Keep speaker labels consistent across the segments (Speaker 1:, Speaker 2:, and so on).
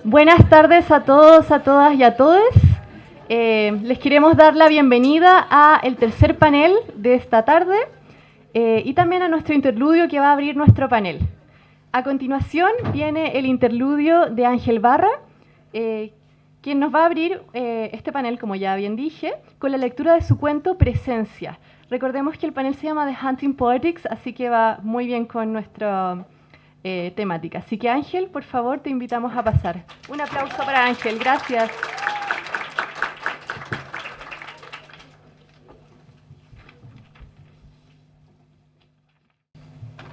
Speaker 1: Buenas tardes a todos, a todas y a todos. Les queremos dar la bienvenida a el tercer panel de esta tarde y también a nuestro interludio que va a abrir nuestro panel. A continuación viene el interludio de Ángel Barra, quien nos va a abrir este panel, como ya bien dije, con la lectura de su cuento Presencia. Recordemos que el panel se llama The Hunting Poetics, así que va muy bien con nuestra temática. Así que Ángel, por favor, te invitamos a pasar. Un aplauso para Ángel, gracias.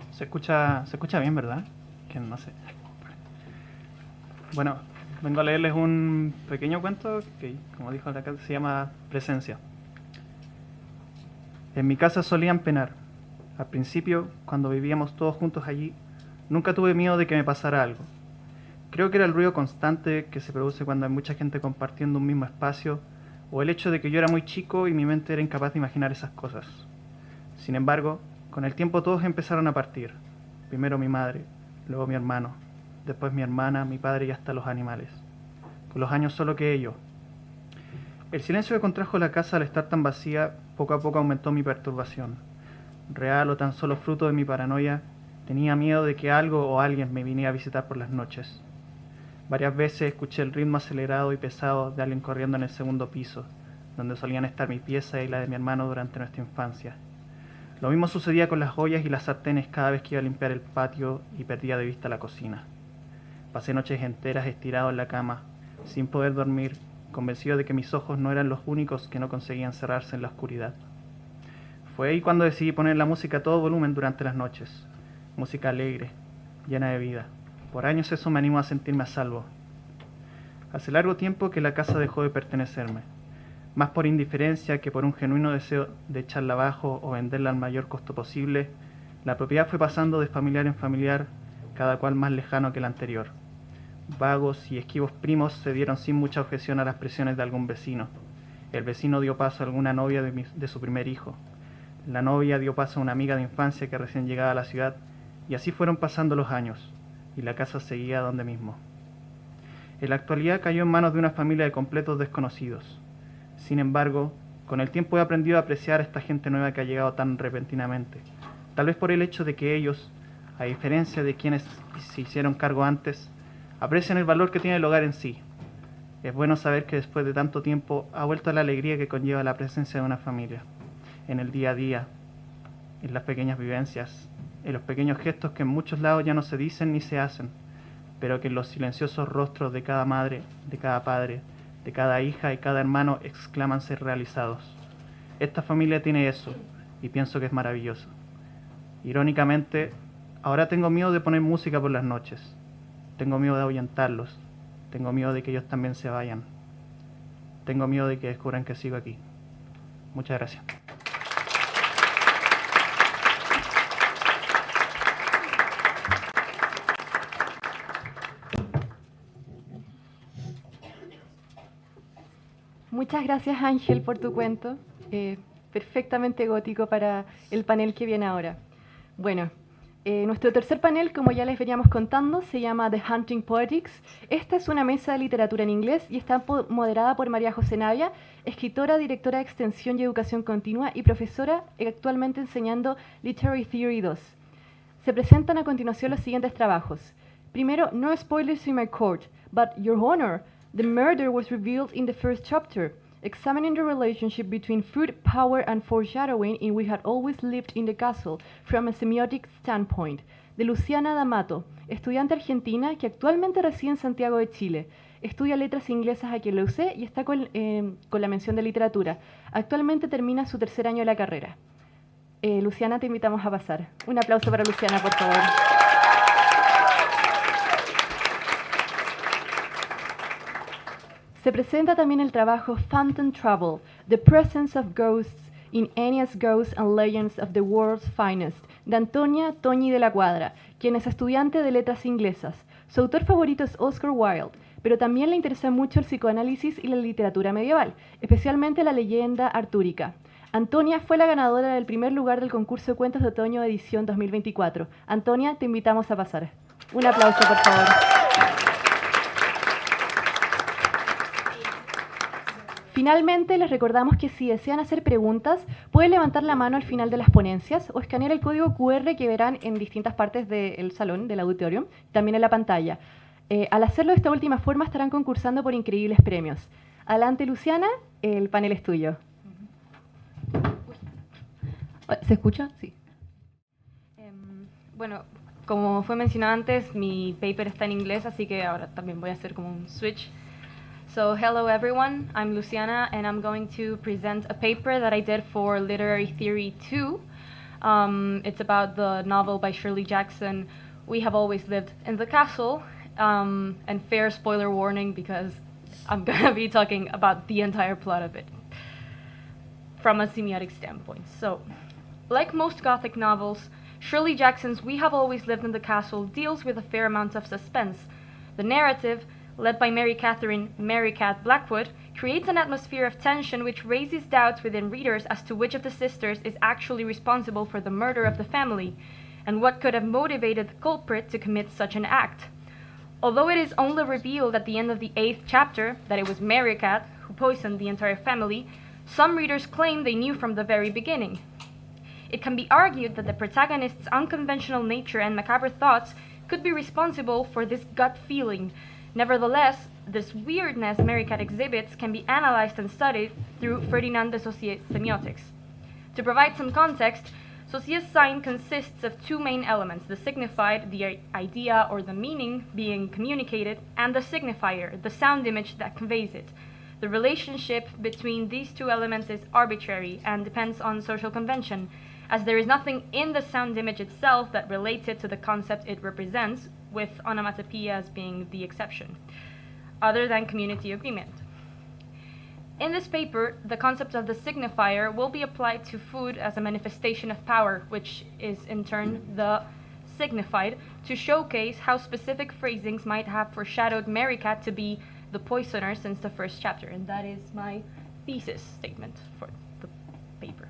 Speaker 2: Se escucha bien, ¿verdad? Que no sé. Bueno, vengo a leerles un pequeño cuento que, como dijo la casa, se llama Presencia. En mi casa solían penar. Al principio, cuando vivíamos todos juntos allí, nunca tuve miedo de que me pasara algo. Creo que era el ruido constante que se produce cuando hay mucha gente compartiendo un mismo espacio, o el hecho de que yo era muy chico y mi mente era incapaz de imaginar esas cosas. Sin embargo, con el tiempo todos empezaron a partir. Primero mi madre, luego mi hermano, después mi hermana, mi padre y hasta los animales. Con los años solo quedé yo. El silencio que contrajo la casa al estar tan vacía, poco a poco aumentó mi perturbación. Real o tan solo fruto de mi paranoia, tenía miedo de que algo o alguien me viniera a visitar por las noches. Varias veces escuché el ritmo acelerado y pesado de alguien corriendo en el segundo piso, donde solían estar mi pieza y la de mi hermano durante nuestra infancia. Lo mismo sucedía con las ollas y las sartenes cada vez que iba a limpiar el patio y perdía de vista la cocina. Pasé noches enteras estirado en la cama, sin poder dormir, convencido de que mis ojos no eran los únicos que no conseguían cerrarse en la oscuridad. Fue ahí cuando decidí poner la música a todo volumen durante las noches. Música alegre, llena de vida. Por años eso me animó a sentirme a salvo. Hace largo tiempo que la casa dejó de pertenecerme. Más por indiferencia que por un genuino deseo de echarla abajo o venderla al mayor costo posible, la propiedad fue pasando de familiar en familiar, cada cual más lejano que el anterior. Vagos y esquivos primos se dieron sin mucha objeción a las presiones de algún vecino. El vecino dio paso a alguna novia de su primer hijo. La novia dio paso a una amiga de infancia que recién llegaba a la ciudad, y así fueron pasando los años, y la casa seguía donde mismo. En la actualidad cayó en manos de una familia de completos desconocidos. Sin embargo, con el tiempo he aprendido a apreciar a esta gente nueva que ha llegado tan repentinamente, tal vez por el hecho de que ellos, a diferencia de quienes se hicieron cargo antes, aprecian el valor que tiene el hogar en sí. Es bueno saber que después de tanto tiempo ha vuelto la alegría que conlleva la presencia de una familia, en el día a día, en las pequeñas vivencias, en los pequeños gestos que en muchos lados ya no se dicen ni se hacen, pero que en los silenciosos rostros de cada madre, de cada padre, de cada hija y cada hermano exclaman ser realizados. Esta familia tiene eso, y pienso que es maravilloso. Irónicamente, ahora tengo miedo de poner música por las noches. Tengo miedo de ahuyentarlos. Tengo miedo de que ellos también se vayan. Tengo miedo de que descubran que sigo aquí. Muchas gracias.
Speaker 1: Muchas gracias Ángel por tu cuento, perfectamente gótico para el panel que viene ahora. Bueno, nuestro tercer panel, como ya les veníamos contando, se llama The Hunting Poetics. Esta es una mesa de literatura en inglés y está moderada por María José Navia, escritora, directora de Extensión y Educación Continua y profesora actualmente enseñando Literary Theory 2. Se presentan a continuación los siguientes trabajos. Primero, No Spoilers in My Court, but Your Honor, the murder was revealed in the first chapter, examining the relationship between food, power, and foreshadowing in We Had Always Lived in the Castle from a semiotic standpoint, de Luciana D'Amato, estudiante argentina que actualmente reside en Santiago de Chile. Estudia letras inglesas aquí en la UC y está con la mención de literatura. Actualmente termina su tercer año de la carrera. Luciana, te invitamos a pasar. Un aplauso para Luciana, por favor. Se presenta también el trabajo Phantom Trouble, The Presence of Ghosts in Ennia's Ghosts and Legends of the World's Finest, de Antonia Toñi de la Cuadra, quien es estudiante de letras inglesas. Su autor favorito es Oscar Wilde, pero también le interesa mucho el psicoanálisis y la literatura medieval, especialmente la leyenda artúrica. Antonia fue la ganadora del primer lugar del concurso de cuentos de otoño edición 2024. Antonia, te invitamos a pasar. Un aplauso, por favor. Finalmente, les recordamos que si desean hacer preguntas, pueden levantar la mano al final de las ponencias o escanear el código QR que verán en distintas partes del salón, del auditorio, también en la pantalla. Al hacerlo de esta última forma, estarán concursando por increíbles premios. Adelante, Luciana, el panel es tuyo. ¿Se escucha? Sí.
Speaker 3: Bueno, como fue mencionado antes, mi paper está en inglés, así que ahora también voy a hacer como un switch. So hello everyone, I'm Luciana and I'm going to present a paper that I did for Literary Theory 2. It's about the novel by Shirley Jackson, We Have Always Lived in the Castle, and fair spoiler warning because I'm gonna be talking about the entire plot of it from a semiotic standpoint. So, like most Gothic novels, Shirley Jackson's We Have Always Lived in the Castle deals with a fair amount of suspense. The narrative, led by Mary Catherine Mary Cat Blackwood, creates an atmosphere of tension which raises doubts within readers as to which of the sisters is actually responsible for the murder of the family, and what could have motivated the culprit to commit such an act. Although it is only revealed at the end of the 8th chapter that it was Mary Cat who poisoned the entire family, some readers claim they knew from the very beginning. It can be argued that the protagonist's unconventional nature and macabre thoughts could be responsible for this gut feeling. Nevertheless, this weirdness Mary Cat exhibits can be analyzed and studied through Ferdinand de Saussure's semiotics. To provide some context, Saussure's sign consists of two main elements, the signified, the idea or the meaning being communicated, and the signifier, the sound image that conveys it. The relationship between these two elements is arbitrary and depends on social convention, as there is nothing in the sound image itself that relates it to the concept it represents, with onomatopoeias being the exception, other than community agreement. In this paper, the concept of the signifier will be applied to food as a manifestation of power, which is in turn the signified, to showcase how specific phrasings might have foreshadowed Mary Cat to be the poisoner since the first chapter, and that is my thesis statement for the paper.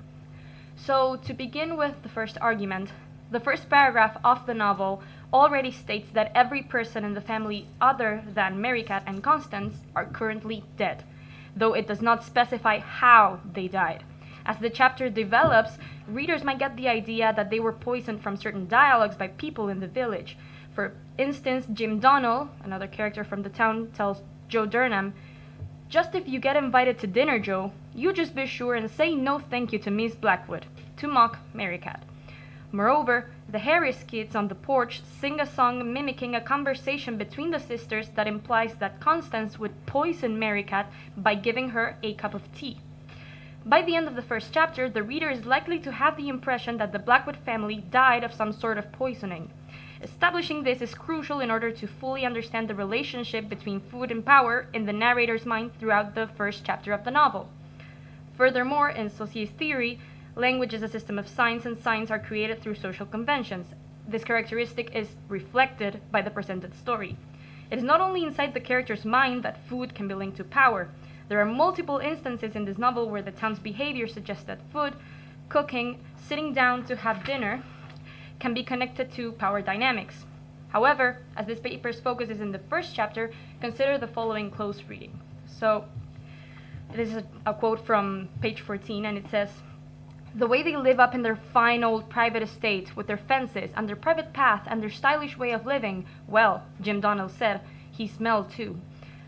Speaker 3: So, to begin with the first argument, the first paragraph of the novel already states that every person in the family other than Mary Cat and Constance are currently dead, though it does not specify how they died. As the chapter develops, readers might get the idea that they were poisoned from certain dialogues by people in the village. For instance, Jim Donnell, another character from the town, tells Joe Durham, "Just if you get invited to dinner, Joe, you just be sure and say no thank you to Miss Blackwood," to mock Mary Cat. Moreover, the Harris kids on the porch sing a song mimicking a conversation between the sisters that implies that Constance would poison Mary Cat by giving her a cup of tea. By the end of the first chapter, the reader is likely to have the impression that the Blackwood family died of some sort of poisoning. Establishing this is crucial in order to fully understand the relationship between food and power in the narrator's mind throughout the first chapter of the novel. Furthermore, in Saussure's theory, language is a system of signs, and signs are created through social conventions. This characteristic is reflected by the presented story. It is not only inside the character's mind that food can be linked to power. There are multiple instances in this novel where the town's behavior suggests that food, cooking, sitting down to have dinner, can be connected to power dynamics. However, as this paper's focus is in the first chapter, consider the following close reading. So, this is a quote from page 14, and it says, "The way they live up in their fine old private estate, with their fences, and their private path, and their stylish way of living, well," Jim Donnell said, "he smelled too.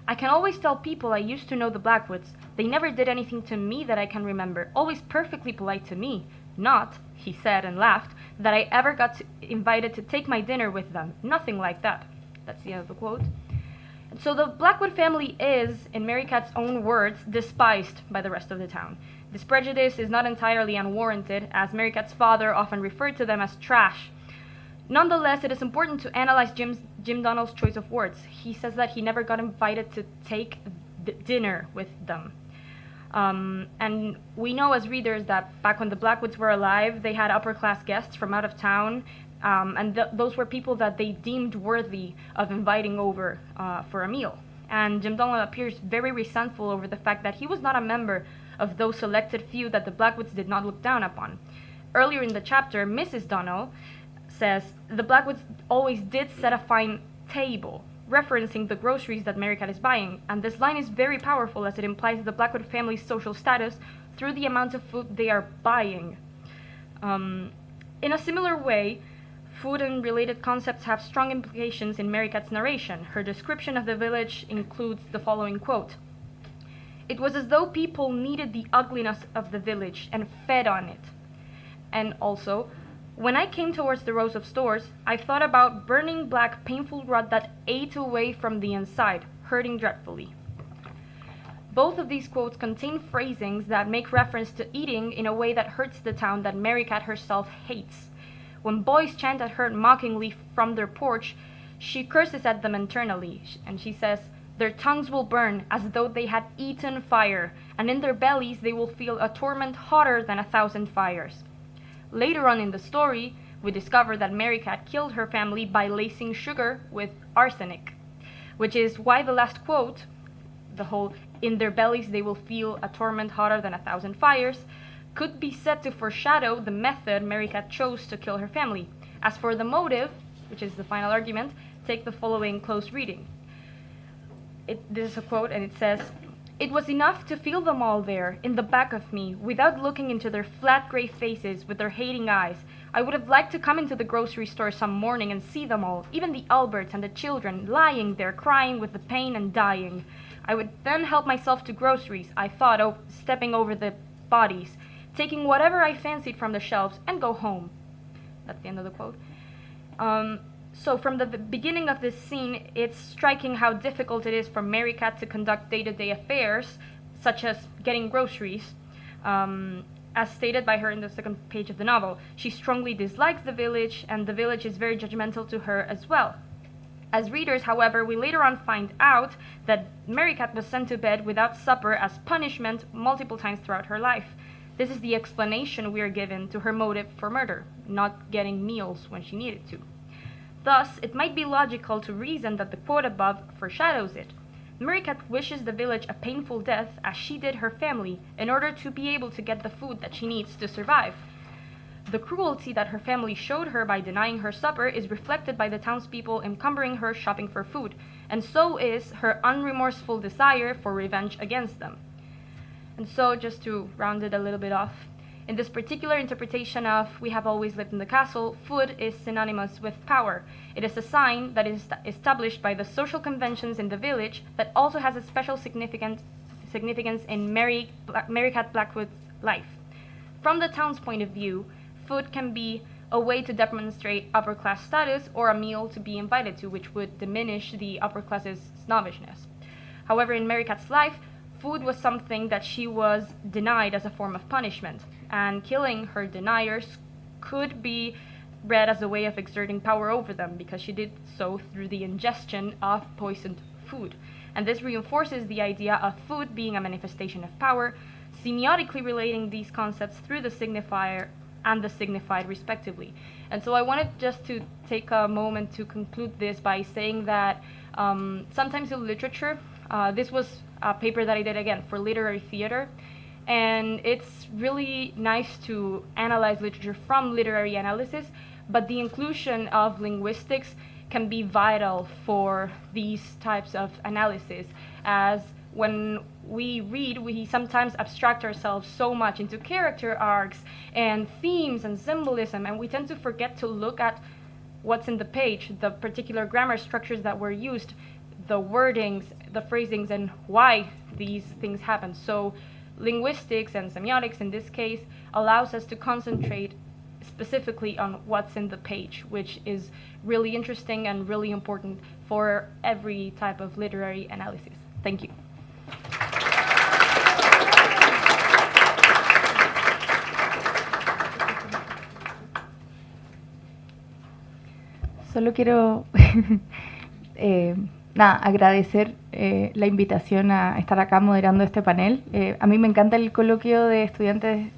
Speaker 3: I can always tell people I used to know the Blackwoods. They never did anything to me that I can remember, always perfectly polite to me. Not," he said and laughed, "that I ever got invited to take my dinner with them. Nothing like that." That's the end of the quote. So the Blackwood family is, in Mary Cat's own words, despised by the rest of the town. This prejudice is not entirely unwarranted, as Mary Cat's father often referred to them as trash. Nonetheless, it is important to analyze Jim Donnell's choice of words. He says that he never got invited to take dinner with them. And we know as readers that back when the Blackwoods were alive, they had upper-class guests from out of town, and those were people that they deemed worthy of inviting over for a meal. And Jim Donnell appears very resentful over the fact that he was not a member of those selected few that the Blackwoods did not look down upon. Earlier in the chapter, Mrs. Donnell says, "The Blackwoods always did set a fine table. referencing the groceries that Merricat is buying. And this line is very powerful as it implies the Blackwood family's social status through the amount of food they are buying. In a similar way, food and related concepts have strong implications in Merricat's narration. Her description of the village includes the following quote: "It was as though people needed the ugliness of the village and fed on it." And also, "When I came towards the rows of stores, I thought about burning black painful rot that ate away from the inside, hurting dreadfully." Both of these quotes contain phrasings that make reference to eating in a way that hurts the town that Merricat herself hates. When boys chant at her mockingly from their porch, she curses at them internally, and she says, "Their tongues will burn as though they had eaten fire, and in their bellies they will feel a torment hotter than 1,000 fires." Later on in the story, we discover that Merricat killed her family by lacing sugar with arsenic, which is why the last quote, the whole "in their bellies they will feel a torment hotter than 1,000 fires," could be said to foreshadow the method Merricat chose to kill her family. As for the motive, which is the final argument, take the following close reading. This is a quote, and it says, "It was enough to feel them all there, in the back of me, without looking into their flat gray faces with their hating eyes. I would have liked to come into the grocery store some morning and see them all, even the Alberts and the children, lying there crying with the pain and dying. I would then help myself to groceries, I thought, stepping over the bodies, taking whatever I fancied from the shelves, and go home." That's the end of the quote. So from the beginning of this scene, it's striking how difficult it is for Merricat to conduct day-to-day affairs, such as getting groceries. As stated by her in the second page of the novel, she strongly dislikes the village, and the village is very judgmental to her as well. As readers, however, we later on find out that Merricat was sent to bed without supper as punishment multiple times throughout her life. This is the explanation we are given to her motive for murder, not getting meals when she needed to. Thus, it might be logical to reason that the quote above foreshadows it. Merricat wishes the village a painful death, as she did her family, in order to be able to get the food that she needs to survive. The cruelty that her family showed her by denying her supper is reflected by the townspeople encumbering her shopping for food, and so is her unremorseful desire for revenge against them. And so, just to round it a little bit off, in this particular interpretation of "We have always lived in the castle," food is synonymous with power. It is a sign that is established by the social conventions in the village that also has a special significance in Merricat Blackwood's life. From the town's point of view, food can be a way to demonstrate upper class status or a meal to be invited to, which would diminish the upper class's snobbishness. However, in Merricat's life, food was something that she was denied as a form of punishment, and killing her deniers could be read as a way of exerting power over them, because she did so through the ingestion of poisoned food. And this reinforces the idea of food being a manifestation of power, semiotically relating these concepts through the signifier and the signified respectively. And so I wanted just to take a moment to conclude this by saying that sometimes in literature, this was a paper that I did again for literary theater, and it's really nice to analyze literature from literary analysis, but the inclusion of linguistics can be vital for these types of analysis, as when we read, we sometimes abstract ourselves so much into character arcs and themes and symbolism, and we tend to forget to look at what's in the page, the particular grammar structures that were used, the wordings, the phrasings, and why these things happen. So linguistics and semiotics in this case allows us to concentrate specifically on what's in the page, which is really interesting and really important for every type of literary analysis. Thank you.
Speaker 1: Solo quiero agradecer la invitación a estar acá moderando este panel. A mí me encanta el coloquio de estudiantes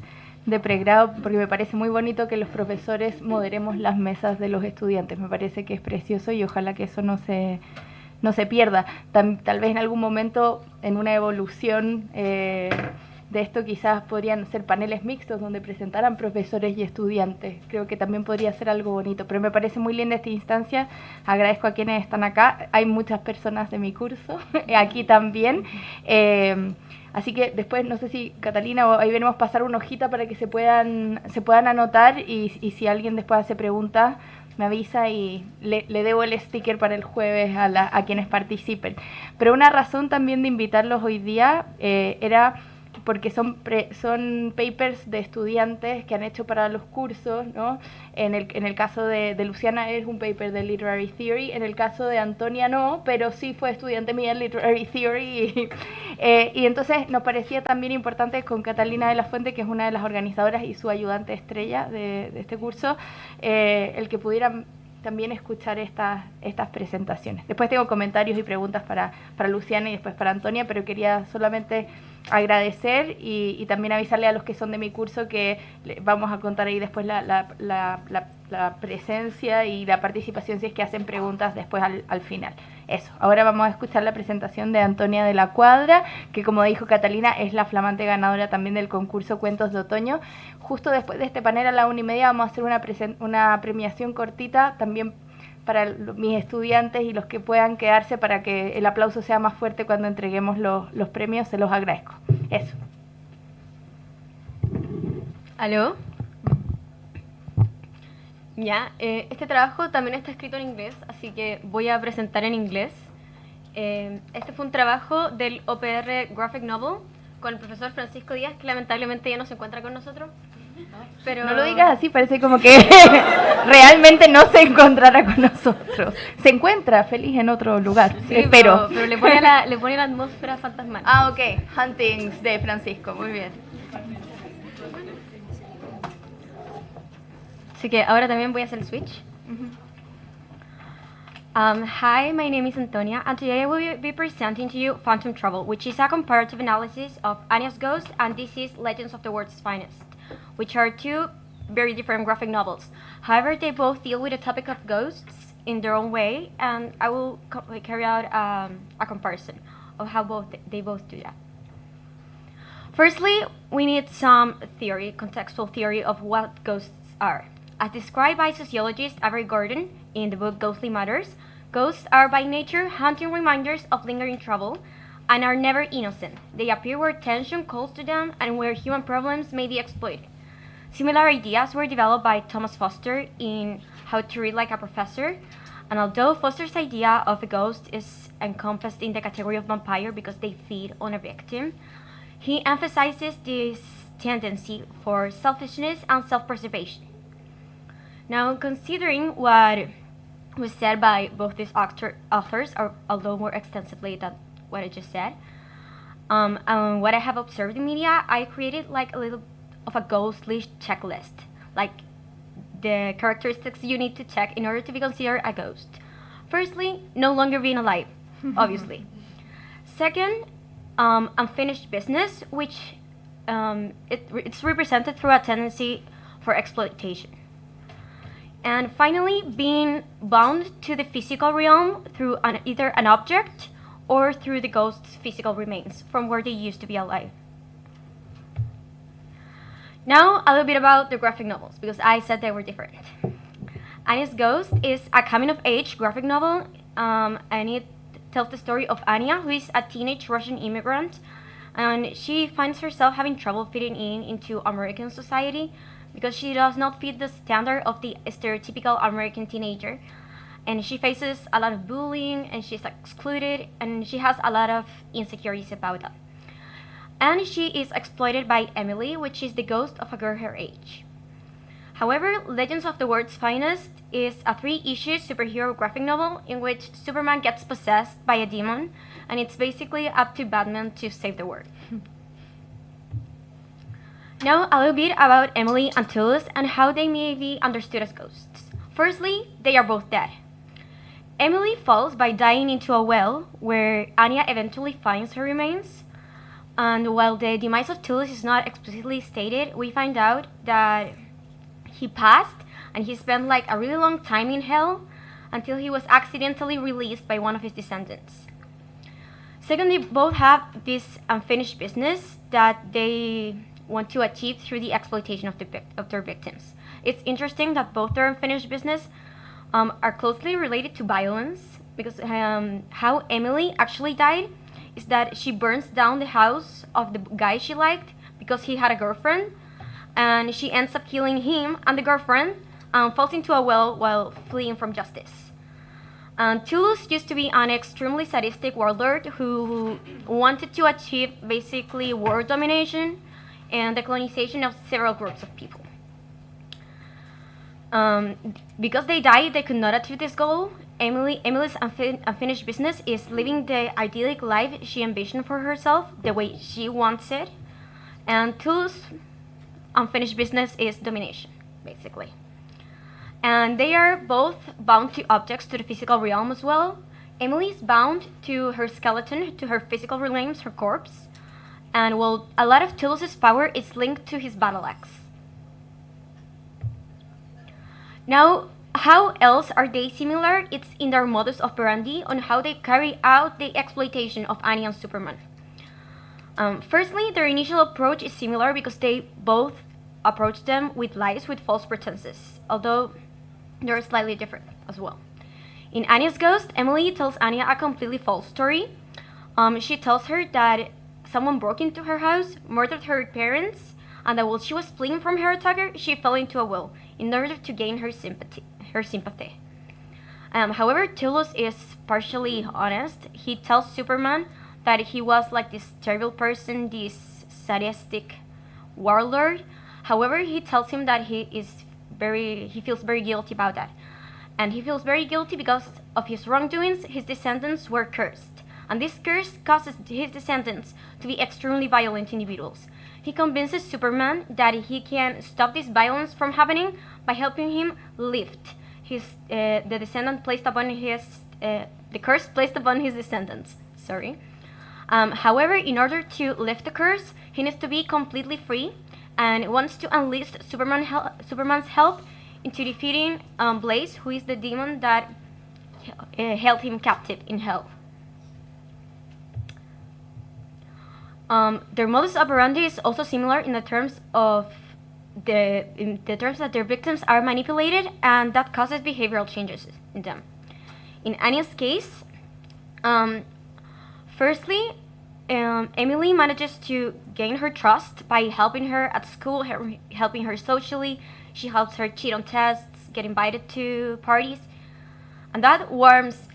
Speaker 1: de pregrado porque me parece muy bonito que los profesores moderemos las mesas de los estudiantes. Me parece que es precioso y ojalá que eso no se pierda. Tal vez en algún momento, en una evolución de esto quizás podrían ser paneles mixtos donde presentaran profesores y estudiantes. Creo que también podría ser algo bonito, pero me parece muy linda esta instancia. Agradezco a quienes están acá. Hay muchas personas de mi curso, aquí también. Así que después, no sé si Catalina o ahí venimos pasar una hojita para que se puedan anotar y si alguien después hace preguntas, me avisa y le debo el sticker para el jueves a quienes participen. Pero una razón también de invitarlos hoy día era porque son papers de estudiantes que han hecho para los cursos, ¿no? En el caso de Luciana es un paper de Literary Theory, en el caso de Antonia no, pero sí fue estudiante mía en Literary Theory y entonces nos parecía también importante con Catalina de la Fuente, que es una de las organizadoras y su ayudante estrella de este curso, el que pudieran también escuchar estas presentaciones. Después tengo comentarios y preguntas para Luciana y después para Antonia, pero quería solamente agradecer y también avisarle a los que son de mi curso que vamos a contar ahí después la presencia y la participación si es que hacen preguntas después al final. Eso, ahora vamos a escuchar la presentación de Antonia de la Cuadra, que como dijo Catalina es la flamante ganadora también del concurso Cuentos de Otoño. Justo después de este panel a la 1:30 vamos a hacer una premiación cortita también para mis estudiantes y los que puedan quedarse para que el aplauso sea más fuerte cuando entreguemos los premios. Se los agradezco. Eso.
Speaker 4: ¿Aló? Ya, este trabajo también está escrito en inglés, así que voy a presentar en inglés. Este fue un trabajo del OPR Graphic Novel con el profesor Francisco Díaz, que lamentablemente ya no se encuentra con nosotros. Pero...
Speaker 1: No lo digas así, parece como que realmente no se encontrará con nosotros. Se encuentra feliz en otro lugar,
Speaker 4: sí,
Speaker 1: espero.
Speaker 4: Pero le pone la atmósfera fantasmal.
Speaker 1: Ah, ok. Huntings de Francisco, muy bien.
Speaker 4: Así que ahora también voy a hacer el switch. Hi, my name is Antonia, and today I will be presenting to you Phantom Trouble, which is a comparative analysis of Anya's Ghost and DC's Legends of the World's Finest, which are two very different graphic novels. However, they both deal with the topic of ghosts in their own way, and I will carry out a comparison of how they both do that. Firstly, we need some theory, contextual theory of what ghosts are. As described by sociologist Avery Gordon in the book Ghostly Matters, ghosts are by nature haunting reminders of lingering trouble and are never innocent. They appear where tension calls to them and where human problems may be exploited. Similar ideas were developed by Thomas Foster in How to Read Like a Professor, and although Foster's idea of a ghost is encompassed in the category of vampire because they feed on a victim, he emphasizes this tendency for selfishness and self-preservation. Now, considering what was said by both these authors, or although more extensively than what I just said, and what I have observed in media, I created like a little of a ghostly checklist, like the characteristics you need to check in order to be considered a ghost. Firstly, no longer being alive, obviously. Second, unfinished business, which it's represented through a tendency for exploitation. And finally, being bound to the physical realm through either an object or through the ghost's physical remains from where they used to be alive. Now, a little bit about the graphic novels, because I said they were different. Anya's Ghost is a coming-of-age graphic novel, and it tells the story of Anya, who is a teenage Russian immigrant, and she finds herself having trouble fitting into American society because she does not fit the standard of the stereotypical American teenager. And she faces a lot of bullying, and she's excluded, and she has a lot of insecurities about that. And she is exploited by Emily, which is the ghost of a girl her age. However, Legends of the World's Finest is a 3-issue superhero graphic novel in which Superman gets possessed by a demon, and it's basically up to Batman to save the world. Now, a little bit about Emily and Tullus and how they may be understood as ghosts. Firstly, they are both dead. Emily falls by dying into a well, where Anya eventually finds her remains. And while the demise of Tullus is not explicitly stated, we find out that he passed and he spent like a really long time in hell until he was accidentally released by one of his descendants. Second, they both have this unfinished business that they want to achieve through the exploitation of their victims. It's interesting that both their unfinished business are closely related to violence, because how Emily actually died is that she burns down the house of the guy she liked because he had a girlfriend, and she ends up killing him and the girlfriend, falls into a well while fleeing from justice. Toulouse used to be an extremely sadistic warlord who wanted to achieve basically world domination and the colonization of several groups of people. Because they died, they could not achieve this goal. Emily's unfinished business is living the idyllic life she envisioned for herself, the way she wants it. And Toulouse's unfinished business is domination, basically. And they are both bound to objects, to the physical realm as well. Emily is bound to her skeleton, to her physical remains, her corpse. And well, a lot of Toulouse's power is linked to his battle axe. Now, how else are they similar? It's in their modus operandi on how they carry out the exploitation of Anya and Superman. Firstly, their initial approach is similar because they both approach them with lies, with false pretenses, although they're slightly different as well. In Anya's Ghost, Emily tells Anya a completely false story. She tells her that someone broke into her house, murdered her parents, and that while she was fleeing from her attacker, she fell into a well in order to gain her sympathy. However, Toulouse is partially honest. He tells Superman that he was like this terrible person, this sadistic warlord. However, he tells him that he feels very guilty about that. And he feels very guilty because of his wrongdoings. His descendants were cursed. And this curse causes his descendants to be extremely violent individuals. He convinces Superman that he can stop this violence from happening by helping him lift the descendant placed upon the curse placed upon his descendants. However, in order to lift the curse, he needs to be completely free, and wants to enlist Superman's help into defeating Blaze, who is the demon that held him captive in hell. Their modus operandi is also similar in the terms of that their victims are manipulated, and that causes behavioral changes in them. In Anya's case, firstly, Emily manages to gain her trust by helping her at school, helping her socially. She helps her cheat on tests, get invited to parties, and that warms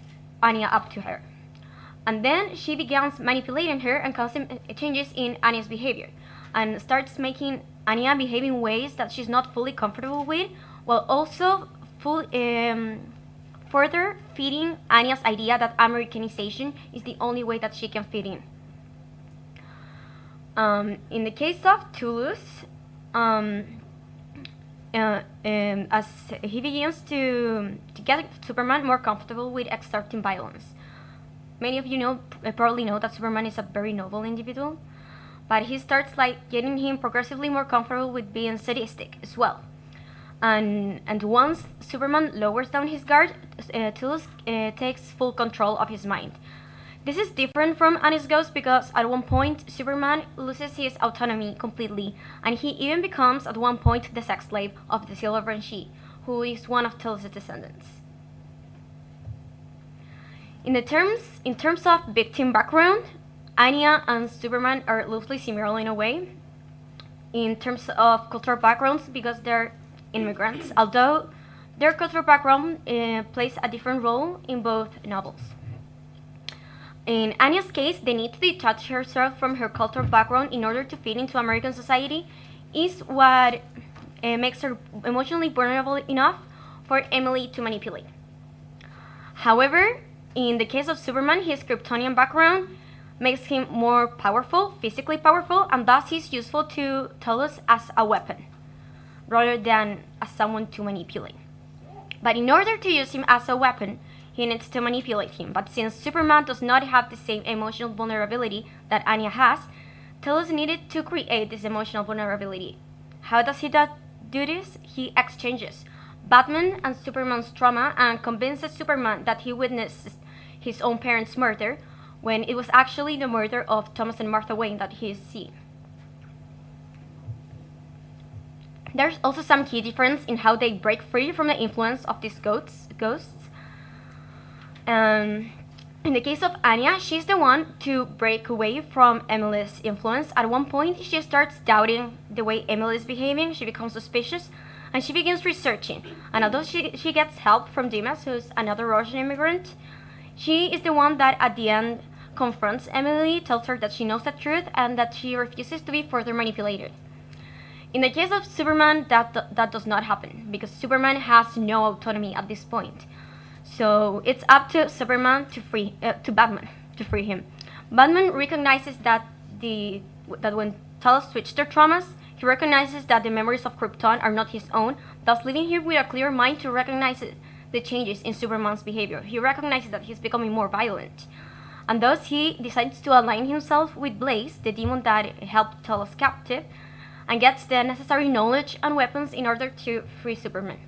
Speaker 4: Anya up to her. And then she begins manipulating her and causing changes in Anya's behavior, and starts making Anya behave in ways that she's not fully comfortable with, while also further feeding Anya's idea that Americanization is the only way that she can fit in. In the case of Toulouse, as he begins to get Superman more comfortable with exerting violence. Many of you probably know that Superman is a very noble individual, but he starts getting him progressively more comfortable with being sadistic as well. And once Superman lowers down his guard, Toulouse takes full control of his mind. This is different from Anya's Ghost because at one point Superman loses his autonomy completely, and he even becomes at one point the sex slave of the Silver Banshee, who is one of Toulouse's descendants. In terms of victim background, Anya and Superman are loosely similar in a way. In terms of cultural backgrounds, because they're immigrants, although their cultural background plays a different role in both novels. In Anya's case, the need to detach herself from her cultural background in order to fit into American society is what makes her emotionally vulnerable enough for Emily to manipulate. However, in the case of Superman, his Kryptonian background makes him more powerful, physically powerful, and thus he's useful to Toulouse as a weapon, rather than as someone to manipulate. But in order to use him as a weapon, he needs to manipulate him. But since Superman does not have the same emotional vulnerability that Anya has, Toulouse needed to create this emotional vulnerability. How does he do this? He exchanges Batman and Superman's trauma and convinces Superman that he witnessed his own parents' murder, when it was actually the murder of Thomas and Martha Wayne that he is seeing. There's also some key difference in how they break free from the influence of these ghosts. In the case of Anya, she's the one to break away from Emily's influence. At one point, she starts doubting the way Emily is behaving. She becomes suspicious, and she begins researching. And although she gets help from Dimas, who's another Russian immigrant, she is the one that at the end confronts Emily, tells her that she knows the truth, and that she refuses to be further manipulated. In the case of Superman, that does not happen, because Superman has no autonomy at this point. So it's up to Superman to Batman to free him. Batman recognizes that when Talos switched their traumas, he recognizes that the memories of Krypton are not his own, thus leaving him with a clear mind to recognize the changes in Superman's behavior. He recognizes that he's becoming more violent, and thus he decides to align himself with Blaze, the demon that helped Talos captive, and gets the necessary knowledge and weapons in order to free Superman.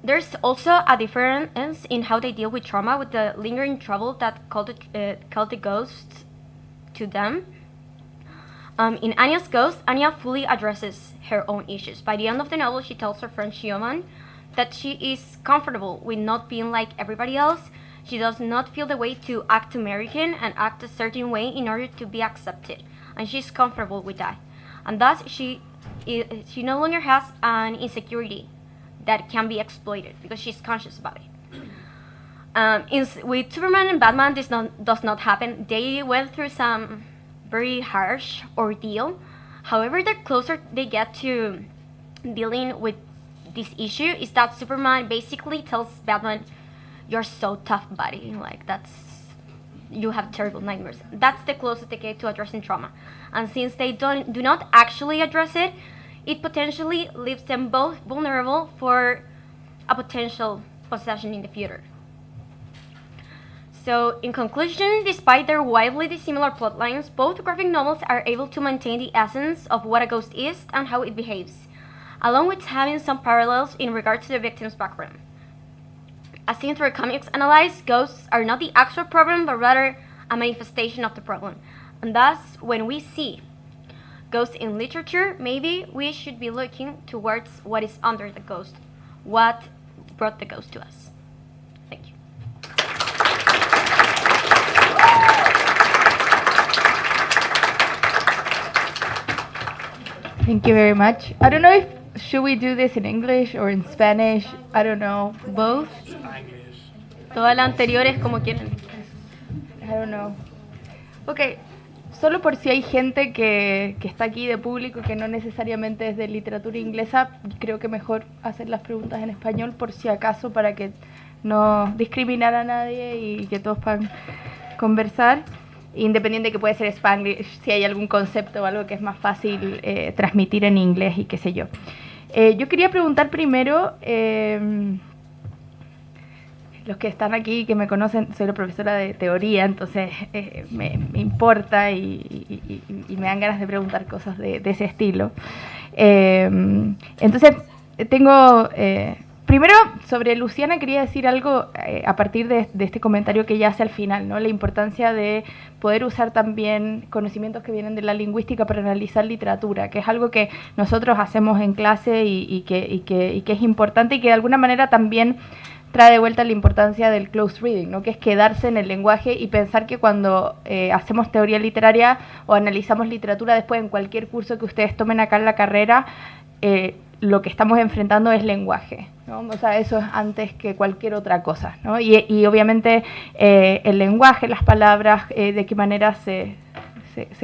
Speaker 4: There's also a difference in how they deal with trauma, with the lingering trouble that called the ghosts to them. In Anya's Ghost, Anya fully addresses her own issues. By the end of the novel, she tells her friend Shioman that she is comfortable with not being like everybody else. She does not feel the way to act American and act a certain way in order to be accepted, and she's comfortable with that. And thus, she no longer has an insecurity that can be exploited because she's conscious about it. With Superman and Batman, this does not happen. They went through some very harsh ordeal. However, the closer they get to dealing with this issue is that Superman basically tells Batman, "You're so tough, buddy. Like you have terrible nightmares." That's the closest they get to addressing trauma. And since they do not actually address it, it potentially leaves them both vulnerable for a potential possession in the future. So, in conclusion, despite their wildly dissimilar plotlines, both graphic novels are able to maintain the essence of what a ghost is and how it behaves, along with having some parallels in regards to the victim's background. As seen through comics analyze, ghosts are not the actual problem, but rather a manifestation of the problem. And thus, when we see ghosts in literature, maybe we should be looking towards what is under the ghost, what brought the ghost to us. Thank you.
Speaker 1: Thank you very much. I don't know if should we do this in English or in Spanish. I don't know. Both.
Speaker 4: Todas las anteriores como quieran.
Speaker 1: I don't know. Okay. Solo por si hay gente que está aquí de público que no necesariamente es de literatura inglesa, creo que mejor hacer las preguntas en español por si acaso, para que no discriminar a nadie y que todos puedan conversar, independiente de que puede ser Spanglish, si hay algún concepto o algo que es más fácil transmitir en inglés y qué sé yo. Yo quería preguntar primero, los que están aquí, que me conocen, soy la profesora de teoría, entonces me importa y me dan ganas de preguntar cosas de ese estilo. Entonces, tengo... primero, sobre Luciana quería decir algo a partir de este comentario que ella hace al final, ¿no? La importancia de poder usar también conocimientos que vienen de la lingüística para analizar literatura, que es algo que nosotros hacemos en clase y que es importante y que de alguna manera también trae de vuelta la importancia del close reading, ¿no? Que es quedarse en el lenguaje y pensar que cuando hacemos teoría literaria o analizamos literatura después en cualquier curso que ustedes tomen acá en la carrera, lo que estamos enfrentando es lenguaje, ¿no? O sea, eso es antes que cualquier otra cosa, ¿no? Y obviamente el lenguaje, las palabras, de qué manera se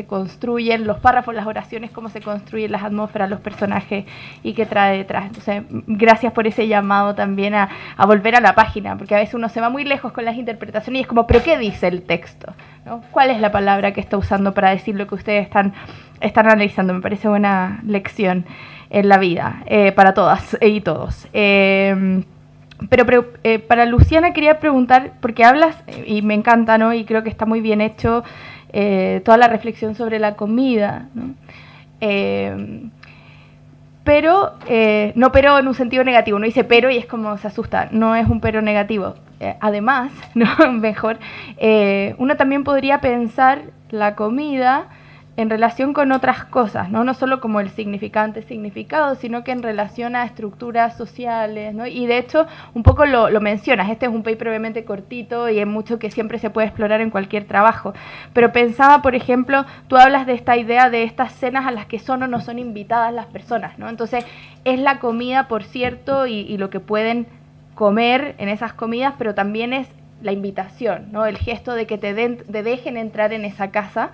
Speaker 1: construyen los párrafos, las oraciones, cómo se construyen las atmósferas, los personajes y qué trae detrás. Entonces, gracias por ese llamado también a volver a la página, porque a veces uno se va muy lejos con las interpretaciones y es como, ¿pero qué dice el texto? ¿No? ¿Cuál es la palabra que está usando para decir lo que ustedes están analizando? Me parece buena lección en la vida, para todas y todos. Pero para Luciana quería preguntar, porque hablas, y me encanta, ¿no? Y creo que está muy bien hecho, toda la reflexión sobre la comida, ¿no? Pero, no pero en un sentido negativo, uno dice pero y es como se asusta, no es un pero negativo.
Speaker 5: además, ¿no? Mejor, uno también podría pensar la comida en relación con otras cosas, ¿no? No solo como el significado, sino que en relación a estructuras sociales, ¿no? Y de hecho, un poco lo mencionas, este es un paper obviamente cortito y es mucho que siempre se puede explorar en cualquier trabajo, pero pensaba, por ejemplo, tú hablas de esta idea de estas cenas a las que son o no son invitadas las personas, ¿no? Entonces, es la comida, por cierto, y lo que pueden comer en esas comidas, pero también es la invitación, ¿no? El gesto de que te dejen entrar en esa casa.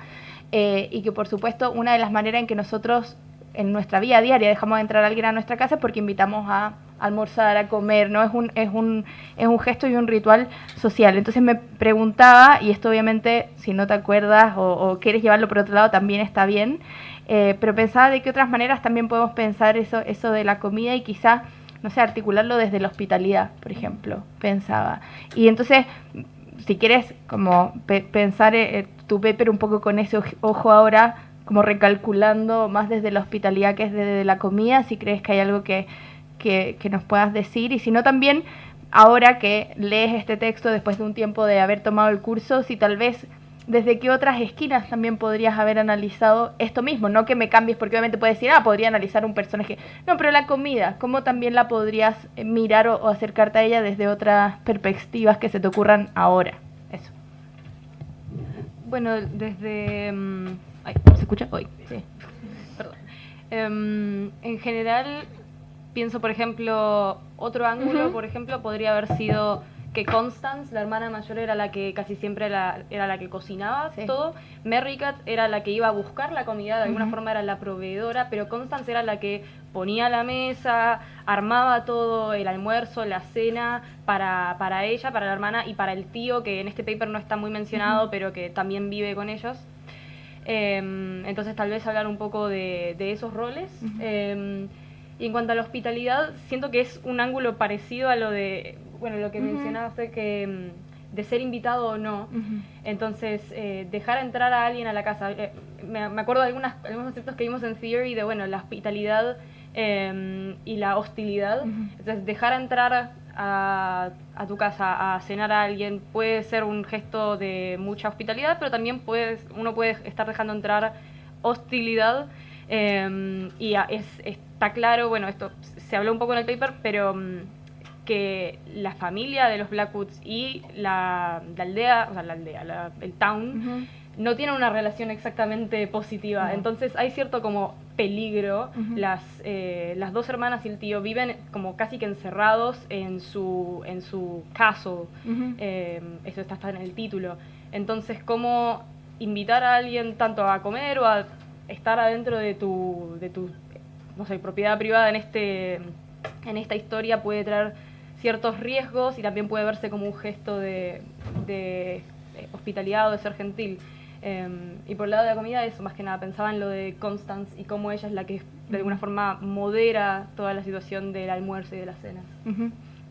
Speaker 5: Y que por supuesto una de las maneras en que nosotros en nuestra vida diaria dejamos de entrar a alguien a nuestra casa es porque invitamos a almorzar, a comer, ¿no? Es un gesto y un ritual social. Entonces me preguntaba, y esto obviamente si no te acuerdas o quieres llevarlo por otro lado también está bien, pero pensaba de qué otras maneras también podemos pensar eso de la comida y quizá, no sé, articularlo desde la hospitalidad, por ejemplo, pensaba. Y entonces, si quieres como pensar tu paper un poco con ese ojo ahora, como recalculando más desde la hospitalidad que es desde la comida, si crees que hay algo que nos puedas decir, y si no también, ahora que lees este texto después de un tiempo de haber tomado el curso, si tal vez desde qué otras esquinas también podrías haber analizado esto mismo, no que me cambies, porque obviamente puedes decir, podría analizar un personaje, no, pero la comida, ¿cómo también la podrías mirar o acercarte a ella desde otras perspectivas que se te ocurran ahora? Eso.
Speaker 3: Bueno, desde... ¿se escucha? Hoy, sí. Perdón. En general, pienso, por ejemplo, otro ángulo, por ejemplo, podría haber sido que Constance, la hermana mayor, era la que casi siempre era la que cocinaba todo. Merricat era la que iba a buscar la comida, de alguna forma era la proveedora, pero Constance era la que ponía la mesa, armaba todo, el almuerzo, la cena, para ella, para la hermana y para el tío, que en este paper no está muy mencionado, pero que también vive con ellos. Entonces tal vez hablar un poco de esos roles. Y en cuanto a la hospitalidad, siento que es un ángulo parecido a lo de, bueno, lo que mencionaste, que de ser invitado o no. Entonces, dejar entrar a alguien a la casa. Me acuerdo de algunos conceptos que vimos en Theory de, bueno, la hospitalidad y la hostilidad. Entonces, dejar entrar a tu casa a cenar a alguien puede ser un gesto de mucha hospitalidad, pero también uno puede estar dejando entrar hostilidad. Y está claro, bueno, esto se habló un poco en el paper, pero que la familia de los Blackwoods y la aldea, o sea, el town, no tienen una relación exactamente positiva. Entonces hay cierto como peligro. Las dos hermanas y el tío viven como casi que encerrados en su castle. Eso está en el título. Entonces, ¿cómo invitar a alguien tanto a comer o a estar adentro de tu no sé, propiedad privada en esta historia puede traer ciertos riesgos y también puede verse como un gesto de hospitalidad o de ser gentil. Y por el lado de la comida, eso más que nada, pensaba en lo de Constance y cómo ella es la que de alguna forma modera toda la situación del almuerzo y de las cenas.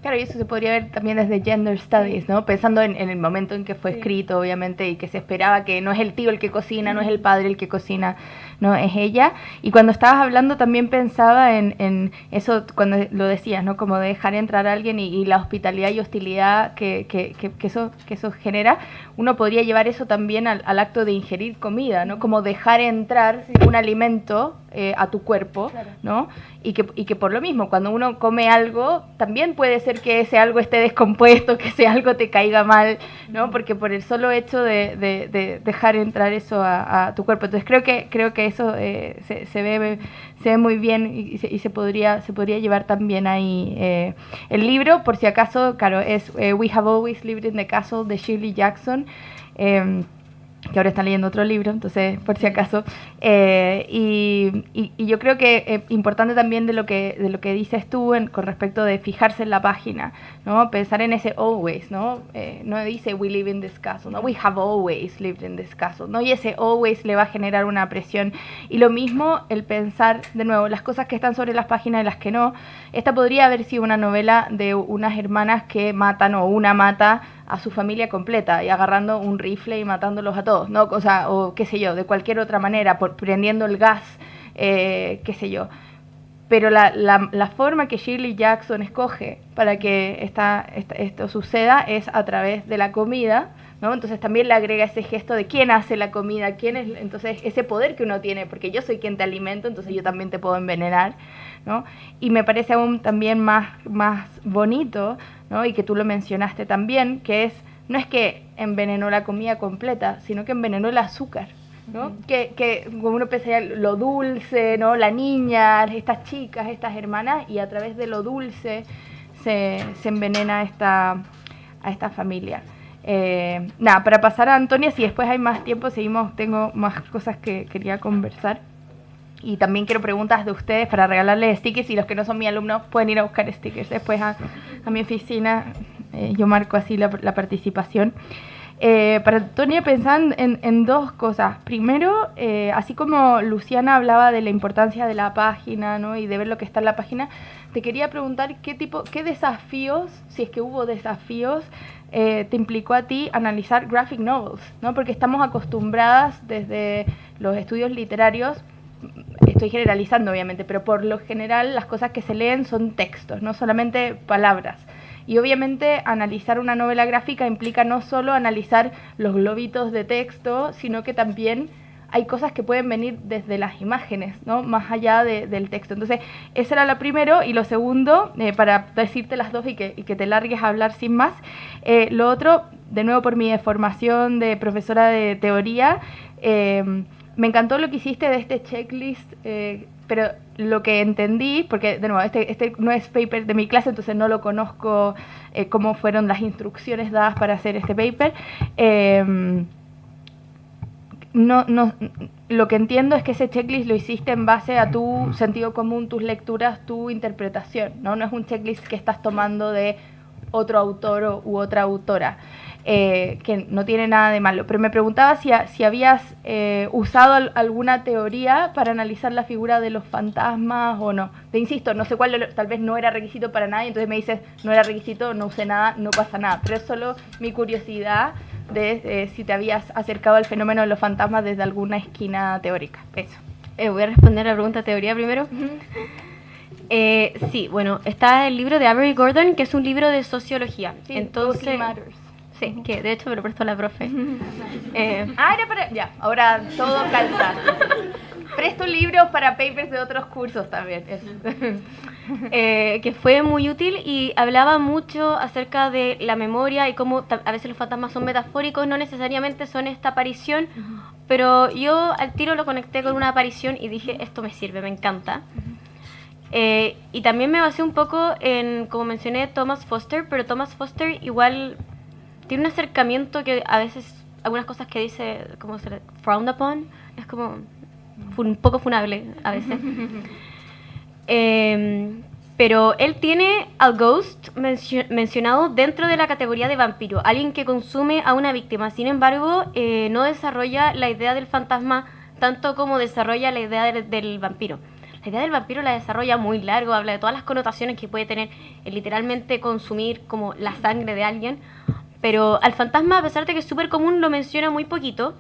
Speaker 5: Claro, y eso se podría ver también desde Gender Studies, ¿no? Pensando en el momento en que fue escrito, obviamente, y que se esperaba que no es el tío el que cocina, no es el padre el que cocina, no, es ella. Y cuando estabas hablando también pensaba en eso, cuando lo decías, ¿no? Como de dejar entrar a alguien y la hospitalidad y hostilidad que eso genera. Uno podría llevar eso también al acto de ingerir comida, ¿no? Como dejar entrar un alimento a tu cuerpo, ¿no? Y que por lo mismo, cuando uno come algo, también puede ser que ese algo esté descompuesto, que ese algo te caiga mal, ¿no? Porque por el solo hecho de dejar entrar eso a tu cuerpo. Entonces creo que eso se ve muy bien y se podría llevar también ahí. El libro, por si acaso, claro, es We Have Always Lived in the Castle de Shirley Jackson. Que ahora están leyendo otro libro, entonces por si acaso. Y yo creo que importante también de lo que dices tú con respecto de fijarse en la página, ¿no? Pensar en ese always, ¿no? No dice we live in this castle, ¿no? We have always lived in this castle, ¿no? Y ese always le va a generar una presión. Y lo mismo el pensar, de nuevo, las cosas que están sobre las páginas y las que no. Esta podría haber sido una novela de unas hermanas que matan o una mata a su familia completa y agarrando un rifle y matándolos a todos, ¿no? O sea, o qué sé yo, de cualquier otra manera, prendiendo el gas, qué sé yo. pero la forma que Shirley Jackson escoge para que esto suceda es a través de la comida, ¿no? Entonces también le agrega ese gesto de quién hace la comida, quién es, entonces ese poder que uno tiene, porque yo soy quien te alimento, entonces yo también te puedo envenenar, ¿no? Y me parece aún también más bonito, ¿no? Y que tú lo mencionaste también, que no es que envenenó la comida completa, sino que envenenó el azúcar, ¿no? Que como uno pensaría lo dulce, ¿no? La niña, estas chicas, estas hermanas, y a través de lo dulce se envenena a esta familia. Nada, para pasar a Antonia, si después hay más tiempo, tengo más cosas que quería conversar. Y también quiero preguntas de ustedes para regalarles stickers, y los que no son mis alumnos pueden ir a buscar stickers después a mi oficina. Yo marco así la participación. Para Antonia, pensando en dos cosas. Primero, así como Luciana hablaba de la importancia de la página, ¿no? Y de ver lo que está en la página, te quería preguntar qué desafíos, si es que hubo desafíos, te implicó a ti analizar graphic novels, ¿no? Porque estamos acostumbradas desde los estudios literarios, estoy generalizando obviamente, pero por lo general las cosas que se leen son textos, no solamente palabras. Y obviamente analizar una novela gráfica implica no solo analizar los globitos de texto, sino que también hay cosas que pueden venir desde las imágenes, ¿no? Más allá del texto. Entonces, eso era lo primero. Y lo segundo, para decirte las dos y que te largues a hablar sin más, lo otro, de nuevo por mi formación de profesora de teoría, me encantó lo que hiciste de este checklist, pero lo que entendí, porque de nuevo, este no es paper de mi clase, entonces no lo conozco, cómo fueron las instrucciones dadas para hacer este paper. Lo que entiendo es que ese checklist lo hiciste en base a tu sentido común, tus lecturas, tu interpretación, ¿no? No es un checklist que estás tomando de otro autor u otra autora, que no tiene nada de malo. Pero me preguntaba si habías usado alguna teoría para analizar la figura de los fantasmas o no. Te insisto, no sé cuál, tal vez no era requisito para nada, y entonces me dices, no era requisito, no usé nada, no pasa nada. Pero es solo mi curiosidad de si te habías acercado al fenómeno de los fantasmas desde alguna esquina teórica. Eso.
Speaker 4: Voy a responder la pregunta de teoría primero. Sí, bueno, está el libro de Avery Gordon, que es un libro de sociología.
Speaker 5: Sí,
Speaker 4: entonces,
Speaker 5: Matters.
Speaker 4: sí, que de hecho me lo prestó la profe.
Speaker 5: Era para... Ya, ahora todo calza. Presto libros para papers de otros cursos también.
Speaker 4: Que fue muy útil y hablaba mucho acerca de la memoria y cómo a veces los fantasmas son metafóricos, no necesariamente son esta aparición, pero yo al tiro lo conecté con una aparición y dije, esto me sirve, me encanta. Y también me basé un poco en, como mencioné, Thomas Foster, pero Thomas Foster igual tiene un acercamiento que a veces, algunas cosas que dice, como se le frowned upon, es como un poco funable a veces. Pero él tiene al ghost mencionado dentro de la categoría de vampiro, alguien que consume a una víctima. Sin embargo, no desarrolla la idea del fantasma tanto como desarrolla la idea del vampiro. La idea del vampiro la desarrolla muy largo, habla de todas las connotaciones que puede tener el literalmente consumir como la sangre de alguien, pero al fantasma, a pesar de que es súper común, lo menciona muy poquito,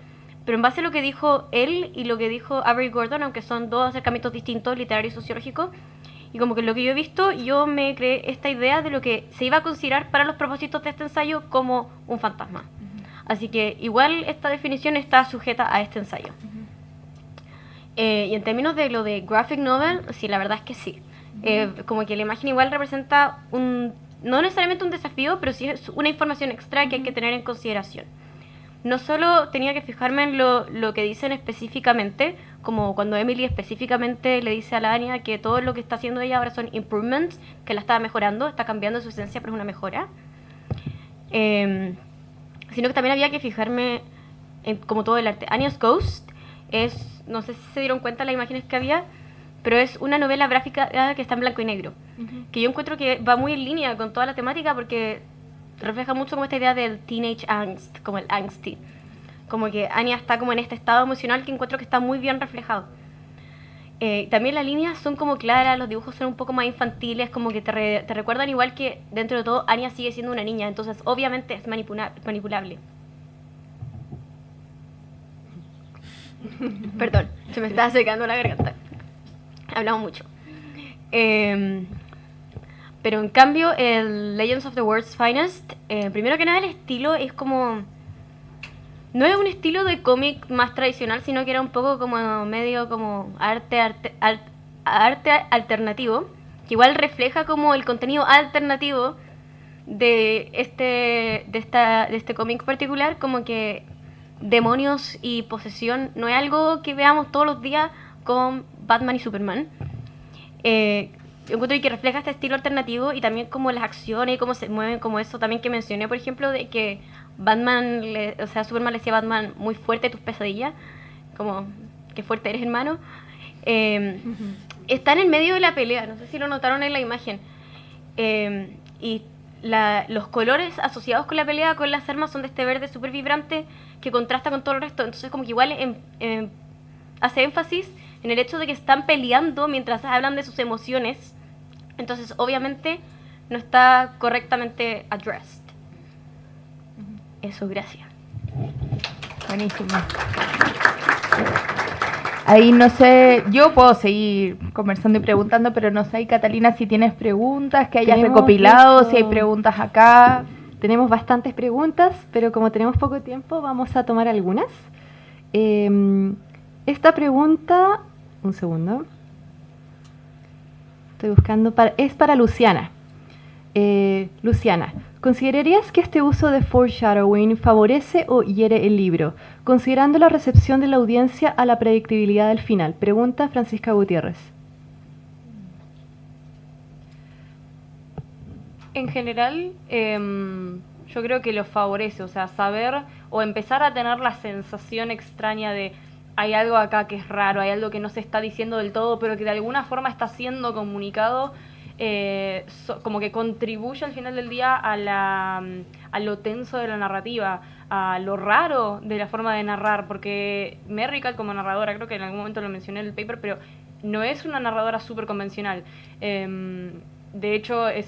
Speaker 4: pero en base a lo que dijo él y lo que dijo Avery Gordon, aunque son dos acercamientos distintos, literario y sociológico, y como que lo que yo he visto, yo me creé esta idea de lo que se iba a considerar para los propósitos de este ensayo como un fantasma. Así que igual esta definición está sujeta a este ensayo. Y en términos de lo de graphic novel, sí, la verdad es que sí. Como que la imagen igual representa no necesariamente un desafío, pero sí es una información extra que hay que tener en consideración. No solo tenía que fijarme en lo que dicen específicamente, como cuando Emily específicamente le dice a la Anya que todo lo que está haciendo ella ahora son improvements, que la está mejorando, está cambiando su esencia, pero es una mejora. Sino que también había que fijarme en como todo el arte. Anya's Ghost es, no sé si se dieron cuenta las imágenes que había, pero es una novela gráfica que está en blanco y negro, que yo encuentro que va muy en línea con toda la temática porque refleja mucho como esta idea del teenage angst, como el angsty, como que Anya está como en este estado emocional que encuentro que está muy bien reflejado. También las líneas son como claras, los dibujos son un poco más infantiles, como que te recuerdan igual que dentro de todo Anya sigue siendo una niña, entonces obviamente es manipulable. Perdón, se me estaba secando la garganta. Hablamos mucho. Pero en cambio, el Legends of the World's Finest, primero que nada el estilo es como... No es un estilo de cómic más tradicional, sino que era un poco como medio como arte alternativo, que igual refleja como el contenido alternativo de este cómic particular, como que demonios y posesión no es algo que veamos todos los días con Batman y Superman. Yo encuentro que refleja este estilo alternativo y también como las acciones y cómo se mueven, como eso también que mencioné, por ejemplo, de que Superman le decía a Batman, muy fuerte tus pesadillas, como, qué fuerte eres, hermano. Está en el medio de la pelea, no sé si lo notaron en la imagen. Y los colores asociados con la pelea, con las armas, son de este verde súper vibrante que contrasta con todo el resto. Entonces como que igual hace énfasis en el hecho de que están peleando mientras hablan de sus emociones. Entonces obviamente no está correctamente addressed. Eso, gracias.
Speaker 5: Buenísimo. Ahí no sé, yo puedo seguir conversando y preguntando, pero no sé, Catalina, si tienes preguntas que hayas
Speaker 1: Tenemos
Speaker 5: recopilado,
Speaker 1: mucho-
Speaker 5: si hay preguntas acá.
Speaker 1: Tenemos bastantes preguntas, pero como tenemos poco tiempo, vamos a tomar algunas. Esta pregunta, un segundo, estoy buscando, es para Luciana. Luciana, ¿considerarías que este uso de foreshadowing favorece o hiere el libro, considerando la recepción de la audiencia a la predictibilidad del final? Pregunta Francisca Gutiérrez.
Speaker 3: En general, yo creo que lo favorece, o sea, saber o empezar a tener la sensación extraña de hay algo acá que es raro, hay algo que no se está diciendo del todo, pero que de alguna forma está siendo comunicado, como que contribuye al final del día a lo tenso de la narrativa, a lo raro de la forma de narrar, porque Merrical como narradora, creo que en algún momento lo mencioné en el paper, pero no es una narradora súper convencional. De hecho, es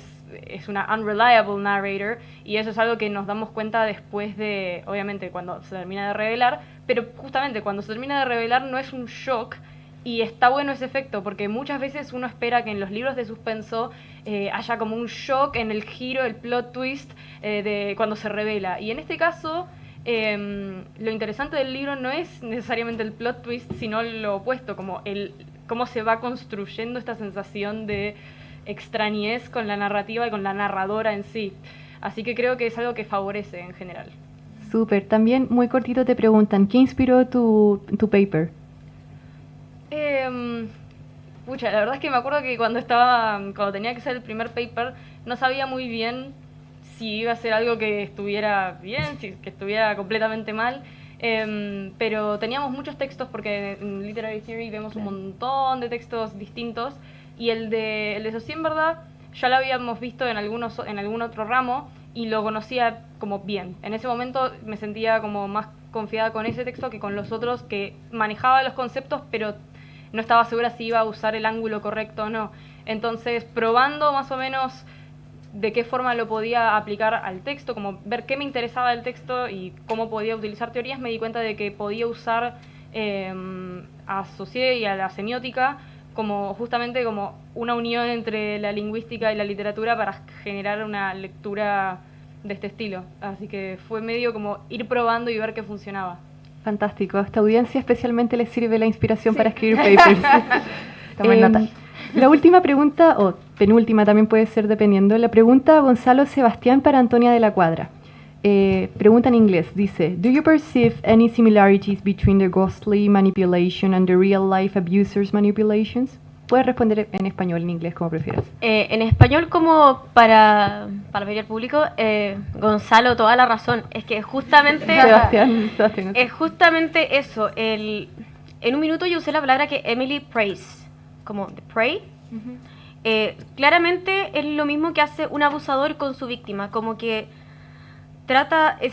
Speaker 3: una unreliable narrator, y eso es algo que nos damos cuenta después de, obviamente, cuando se termina de revelar, pero justamente cuando se termina de revelar no es un shock, y está bueno ese efecto, porque muchas veces uno espera que en los libros de suspenso haya como un shock en el giro, el plot twist de cuando se revela. Y en este caso, lo interesante del libro no es necesariamente el plot twist, sino lo opuesto, como cómo se va construyendo esta sensación de extrañez con la narrativa y con la narradora en sí. Así que creo que es algo que favorece en general.
Speaker 1: Súper. También muy cortito te preguntan, ¿qué inspiró tu paper?
Speaker 3: Pucha, la verdad es que me acuerdo que cuando tenía que hacer el primer paper, no sabía muy bien si iba a ser algo que estuviera bien, que estuviera completamente mal, pero teníamos muchos textos porque en Literary Theory vemos un montón de textos distintos, y el de Saussure, en verdad, ya lo habíamos visto en algún otro ramo y lo conocía como bien. En ese momento me sentía como más confiada con ese texto que con los otros, que manejaba los conceptos, pero no estaba segura si iba a usar el ángulo correcto o no. Entonces, probando más o menos de qué forma lo podía aplicar al texto, como ver qué me interesaba del texto y cómo podía utilizar teorías, me di cuenta de que podía usar a Saussure y a la semiótica como justamente como una unión entre la lingüística y la literatura para generar una lectura de este estilo. Así que fue medio como ir probando y ver qué funcionaba.
Speaker 1: Fantástico. A esta audiencia especialmente les sirve la inspiración para escribir papers.
Speaker 5: Tomen nota.
Speaker 1: La última pregunta, o penúltima también puede ser dependiendo, la pregunta Gonzalo Sebastián para Antonia de la Cuadra. Pregunta en inglés, dice, ¿Do you perceive any similarities between the ghostly manipulation and the real life abusers' manipulations? Puedes responder en español, en inglés, como prefieras.
Speaker 4: En español, como para el público, Gonzalo, toda la razón. Es que justamente...
Speaker 1: Sebastián.
Speaker 4: Es justamente eso. En un minuto yo usé la palabra que Emily prays, como de pray. Claramente es lo mismo que hace un abusador con su víctima, como que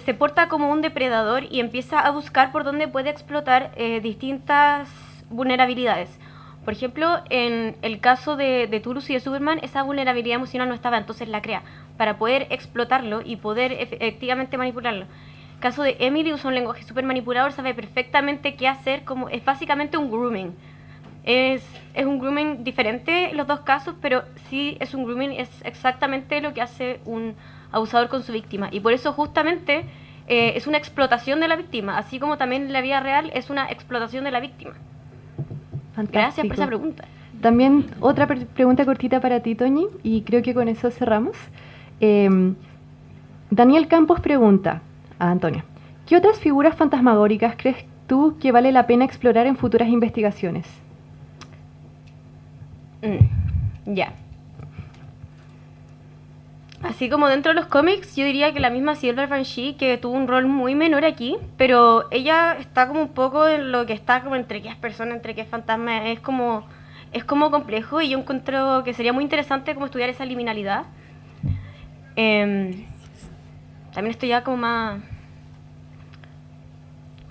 Speaker 4: se porta como un depredador y empieza a buscar por dónde puede explotar distintas vulnerabilidades. Por ejemplo, en el caso de Turus y de Superman, esa vulnerabilidad emocional no estaba, entonces la crea para poder explotarlo y poder efectivamente manipularlo. En el caso de Emily usa un lenguaje súper manipulador, sabe perfectamente qué hacer, como es básicamente un grooming. Es un grooming diferente en los dos casos, pero sí es un grooming, es exactamente lo que hace un abusador con su víctima. Y por eso justamente es una explotación de la víctima, así como también en la vida real es una explotación de la víctima.
Speaker 1: Fantástico.
Speaker 4: Gracias por esa pregunta.
Speaker 1: También otra pregunta cortita para ti, Toñi, y creo que con eso cerramos. Daniel Campos pregunta a Antonia, ¿qué otras figuras fantasmagóricas crees tú que vale la pena explorar en futuras investigaciones?
Speaker 4: Ya. Así como dentro de los cómics, yo diría que la misma Silver Banshee, que tuvo un rol muy menor aquí, pero ella está como un poco en lo que está como entre qué es persona, entre qué es fantasma, es como complejo, y yo encuentro que sería muy interesante como estudiar esa liminalidad. También estoy ya como más...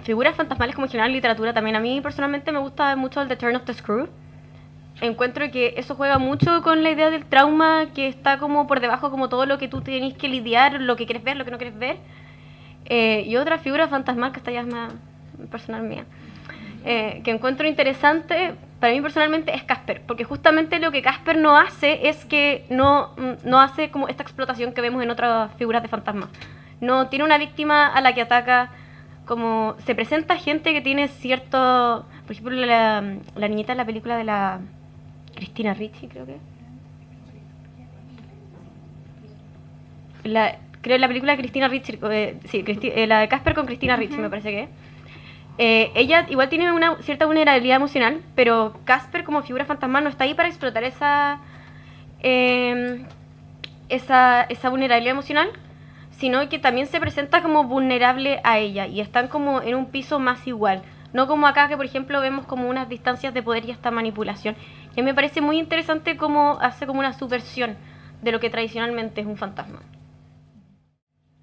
Speaker 4: Figuras fantasmales como en general en literatura también. A mí personalmente me gusta mucho el The Turn of the Screw. Encuentro que eso juega mucho con la idea del trauma que está como por debajo, como todo lo que tú tenés que lidiar, lo que quieres ver, lo que no quieres ver. Y otra figura fantasmal, que esta ya es más personal mía, que encuentro interesante para mí personalmente es Casper, porque justamente lo que Casper no hace es que no hace como esta explotación que vemos en otras figuras de fantasmas. No tiene una víctima a la que ataca, como se presenta gente que tiene cierto... Por ejemplo, la niñita en la película de la Christina Ricci, creo que. Creo en la película de Christina Ricci, la de Casper con Christina Ricci, me parece que. Ella igual tiene una cierta vulnerabilidad emocional, pero Casper como figura fantasmal no está ahí para explotar esa vulnerabilidad emocional, sino que también se presenta como vulnerable a ella y están como en un piso más igual. No como acá, que por ejemplo vemos como unas distancias de poder y esta manipulación. Y me parece muy interesante cómo hace como una subversión de lo que tradicionalmente es un fantasma.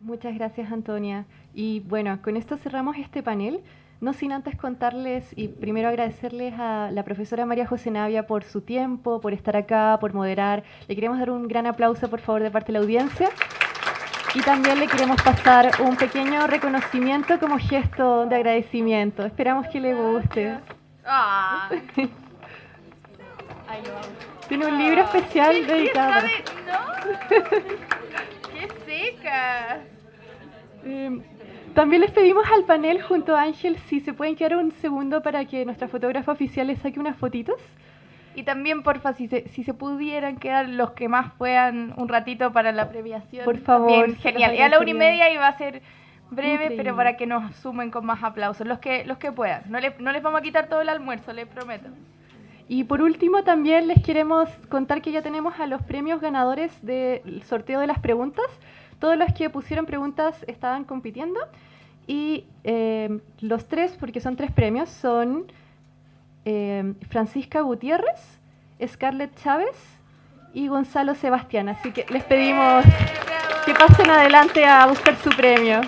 Speaker 1: Muchas gracias, Antonia. Y bueno, con esto cerramos este panel. No sin antes contarles y primero agradecerles a la profesora María José Navia por su tiempo, por estar acá, por moderar. Le queremos dar un gran aplauso, por favor, de parte de la audiencia. Y también le queremos pasar un pequeño reconocimiento como gesto de agradecimiento. Esperamos que le guste.
Speaker 5: Ah.
Speaker 1: Tiene un libro especial dedicado.
Speaker 5: ¡Qué seca!
Speaker 1: También les pedimos al panel junto a Ángel si se pueden quedar un segundo para que nuestra fotógrafa oficial les saque unas fotitos.
Speaker 5: Y también, porfa, si se pudieran quedar los que más puedan un ratito para la premiación.
Speaker 1: Por favor.
Speaker 5: También, genial. Y a la 1:30 iba a ser breve,
Speaker 1: Increíble.
Speaker 5: pero para que nos sumen con más aplausos. Los que puedan. No les vamos a quitar todo el almuerzo, les prometo.
Speaker 1: Y por último, también les queremos contar que ya tenemos a los premios ganadores del sorteo de las preguntas. Todos los que pusieron preguntas estaban compitiendo. Y los tres, porque son 3 premios, son Francisca Gutiérrez, Scarlett Chávez y Gonzalo Sebastián. Así que les pedimos que pasen adelante a buscar su premio.